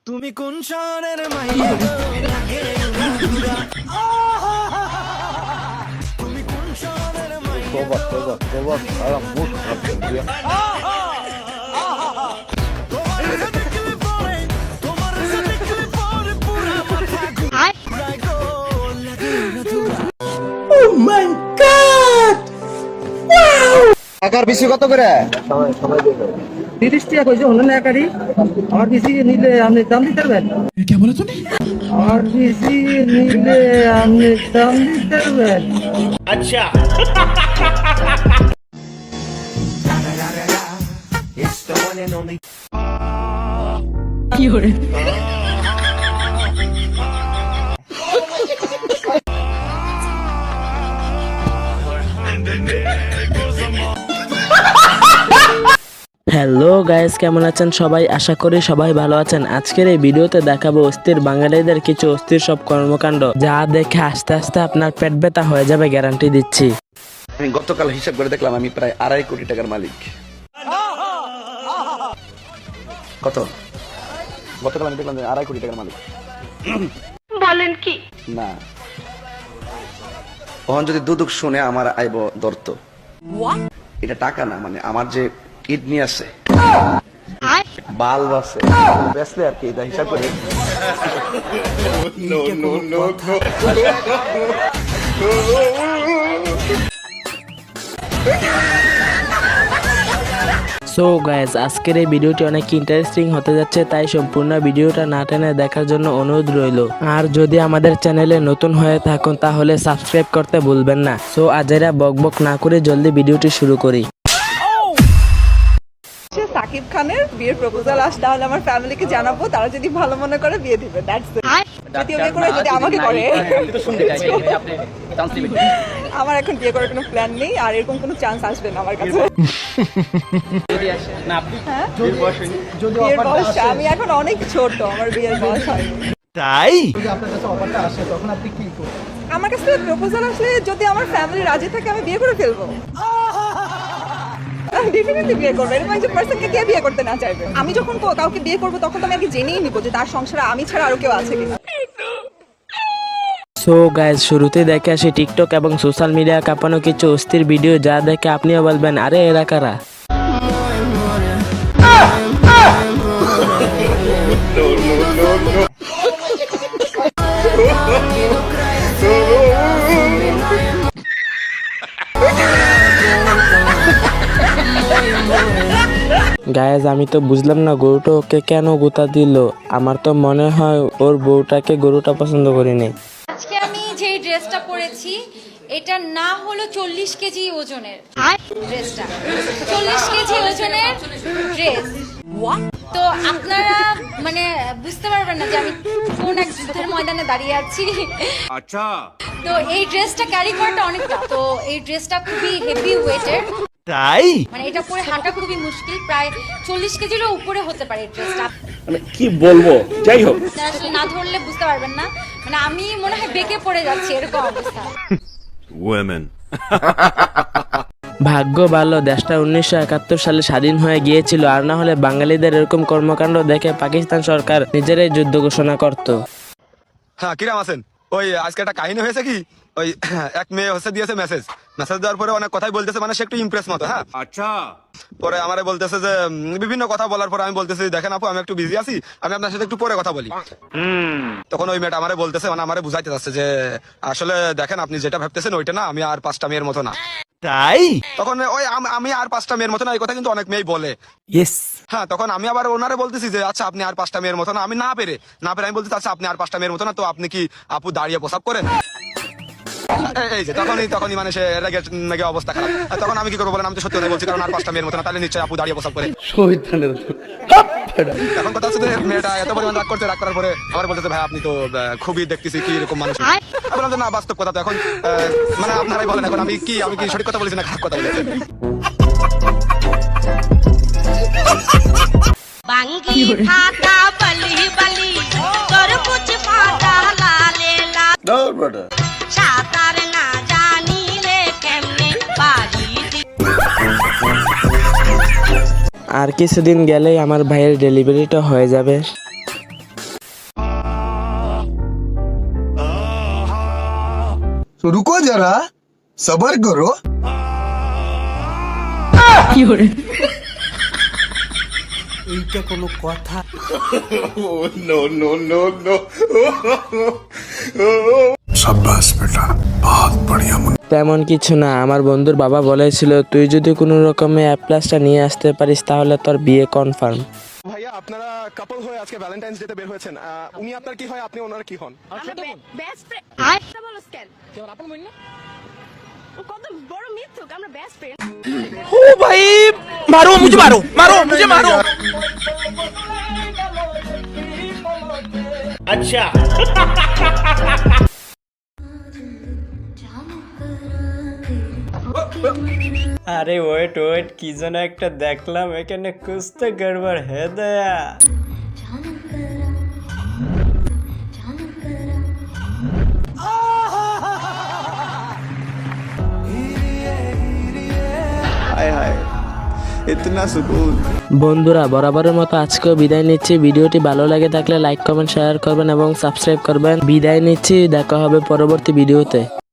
তুমি কোন শহরের মাইয়া গো লাগে উড়াধুরা তুমি কোন শহরের মাইয়া তোবা তোবা তোবা সারা মুখ খারাপ করে দিয়া তোমার সাথে দেখলে পরে পুরা মাথা ঘুরায় গো লাগে উড়াধুরা। টাকার বেশি কত করে? সবাই দেবে 30 টাকা কইছে হলো না একারি আর বেশি নিলে আপনি দাম দিতে পারবেন কে বলে তুমি? আর বেশি নিলে আপনি দাম দিতে পারবেন হ্যালো গাইস, কেমন আছেন সবাই? আশা করি সবাই ভালো আছেন। আজকের এই ভিডিওতে দেখাবো অস্থির বাঙালিদের কিছু অস্থির সব কর্মকাণ্ড, যা দেখে আস্তে আস্তে আপনার পেট ব্যথা হয়ে যাবে, গ্যারান্টি দিচ্ছি। আমি গতকাল হিসাব করে দেখলাম আমি প্রায় 2.5 কোটি টাকার মালিক। কত? গতকাল আমি দেখলাম 2.5 কোটি টাকার মালিক। বলেন কি? না, তখন যদি দুদুক শুনে আমার আইব দর্ত। এটা টাকা না, মানে আমার যে কিডনি আছে, বাল্ব আছে, বেসলে আর কি, এটা হিসাব করে সো গাইস, আজকের এই ভিডিওটি অনেক ইন্টারেস্টিং হতে যাচ্ছে, তাই সম্পূর্ণ ভিডিওটা না টেনে দেখার জন্য অনুরোধ রইল। আর যদি আমাদের চ্যানেলে নতুন হয়ে থাকুন তাহলে সাবস্ক্রাইব করতে ভুলবেন না। সো আজেরা বকবক না করে জলদি ভিডিওটি শুরু করি। সাকিব খানের বিয়ের প্রপোজাল আসে, তাহলে আমার ফ্যামিলিকে জানাবো, তারা যদি ভালো মনে করে বিয়ে দিবে। That's it. যদি বিয়ে করে, যদি আমাকে করে। আমার এখন বিয়ে করার কোনো প্ল্যান নেই, আর এরকম কোনো চান্স আসবে না আমার কাছে। হ্যাঁ? বিয়ের বয়স, আমি এখন অনেক ছোট, আমার বিয়ের বয়স হয়নি। তাই আমার কাছে প্রপোজাল আসলে যদি আমার ফ্যামিলি রাজি থাকে, আমি বিয়ে করে ফেলবো। ডেফিনেটলি বিয়ে করবো। এরকম একজন পার্সনকে কে বিয়ে করতে না চাইবে? আমি যখন কাউকে বিয়ে করবো তখন তো আমি আগে জেনেই নিবো যে তার সংসারে আমি ছাড়া আরো কেউ আছে কিনা। সো গাইজ, শুরুতে দেখে আসি টিকটক এবং সোশ্যাল মিডিয়া কাঁপানো কিছু অস্থির ভিডিও, যা দেখে আপনিও বলবেন আরে এরা কারা। গায়েজ, আমি তো বুঝলাম না গরুটা ওকে কেন গোতা দিল। আমার তো মনে হয় ওর বউটাকে গরুটা পছন্দ করেনি। আজকে আমি যে ড্রেসটা পরেছি, এটা না হলো 40 কেজি ওজনের ড্রেসটা। 40 কেজি ওজনের ড্রেস। তো আপনারা মানে বুঝতে পারবেন না যে আমি কোন এক যুদ্ধের ময়দানে দাঁড়িয়ে আছি। আচ্ছা, তো এই ড্রেসটা ক্যারি করাটা অনেকটা, তো এই ড্রেসটা খুবই হেভি ওয়েটের। তাই মানে এটা পরে হাঁটা খুবই মুশকিল, প্রায় 40 কেজিরও উপরে হতে পারে এই ড্রেসটা। মানে কি বলবো, যাই হোক, আপনারা আসলে না ধরলে বুঝতে পারবেন না, মানে আমি মনে হয় বেঁকে পড়ে যাচ্ছি, এরকম অবস্থা। ভাগ্য ভালো দেশটা 1971 সালে স্বাধীন হয়ে গিয়েছিল, আর না হলে বাঙালিদের এরকম কর্মকাণ্ড দেখে পাকিস্তান সরকার নিজেরাই যুদ্ধ ঘোষণা করত। হ্যাঁ, কিরাম আছেন? ওই আজকে একটা কাহিনী হয়েছে কি, ওই এক মেয়ে হচ্ছে দিয়েছে মেসেজ দেওয়ার পরে অনেক কথাই বলতেছে, মানে সে একটু ইমপ্রেস মতো। হ্যাঁ, আচ্ছা। পরে আমারে বলতেছে যে বিভিন্ন কথা বলার পরে আমি বলতেছি দেখেন আপু, আমি একটু বিজি আছি, আমি আপনার সাথে একটু পরে কথা বলি। তখন ওই মেয়েটা আমারে বলতেছে, মানে আমারে বুঝাইতে যাচ্ছে যে আসলে দেখেন আপনি যেটা ভাবতেছেন ওইটা না, আমি আর 5টা মেয়ের মতো না। তাই তখন ওই আমি আর 5টা মেয়ের মতো না, এই কথা কিন্তু অনেক মেয়ে বলে। ইয়েস। হ্যাঁ, তখন আমি আবার ওনারে বলতেছি যে আচ্ছা আপনি আর 5টা মেয়ের মতো না, আমি না পেরে আমি বলতেছি আচ্ছা আপনি আর 5টা মেয়ের মতো না, তো আপনি কি আপু দাঁড়িয়ে প্রসাব করেন? এই যে তখনই মানে সে রেগে অবস্থা খারাপ। তখন আমি কি করবো বলেন, আমি তো সত্যি কথা বলছি, কারণ আর 5টা মেয়ের মতো না, তাহলে নিশ্চয়ই আপু দাঁড়িয়ে প্রসাব করে। এখন কথা হচ্ছে যে মেয়েটা এত পরিমাণ রাগ করছে, রাগ করার পরে আমার বলতেছে ভাই আপনি তো খুবই দেখতেছি কি এরকম মানুষ। আমি বললাম যে না, বাস্তব কথা। তো এখন মানে আপনারাই বলেন এখন আমি কি সঠিক কথা বলেছি না খারাপ কথা বলেছি? বাঙ্গি ফাটা বলি বলি তরমুজ ফাটা লালে লাল সাঁতার না জানিলে কেমনে বাড়ি আর কিছুদিন গেলেই আমার ভাইয়ের ডেলিভারিটা হয়ে যাবে। तो रुको जरा सबर करो शाबाश बेटा बहुत बढ़िया তেমন কিছু না, আমার বন্ধুর বাবা বলেছিল তুই যদি কোনো রকমে A+টা নিয়ে আসতে পারিস তাহলে তোর বিয়ে কনফার্ম। ভাইয়া আপনারা কাপল হয়ে আজকে ভ্যালেন্টাইন্স ডে তে বের হয়েছেন, উনি আপনার কি হয়, আপনি ওনার কি হন? বেস্ট ফ্রেন্ড বলো স্ক্যান আপন বল না কত বড় মিথ্যুক আমরা বেস্ট ফ্রেন্ড আরে ওয়েট ওয়েট, কি যেন একটা দেখলাম এখানে, কুছ তো গড়বড় হে দয়া। হায় হায় ইতনা সুকুন। বন্ধুরা বরাবরের মতো আজকেও বিদায় নিচ্ছি। ভিডিওটি ভালো লাগে থাকলে লাইক কমেন্ট শেয়ার করবেন এবং সাবস্ক্রাইব করবেন। বিদায় নিচ্ছি, দেখা হবে পরবর্তী ভিডিওতে।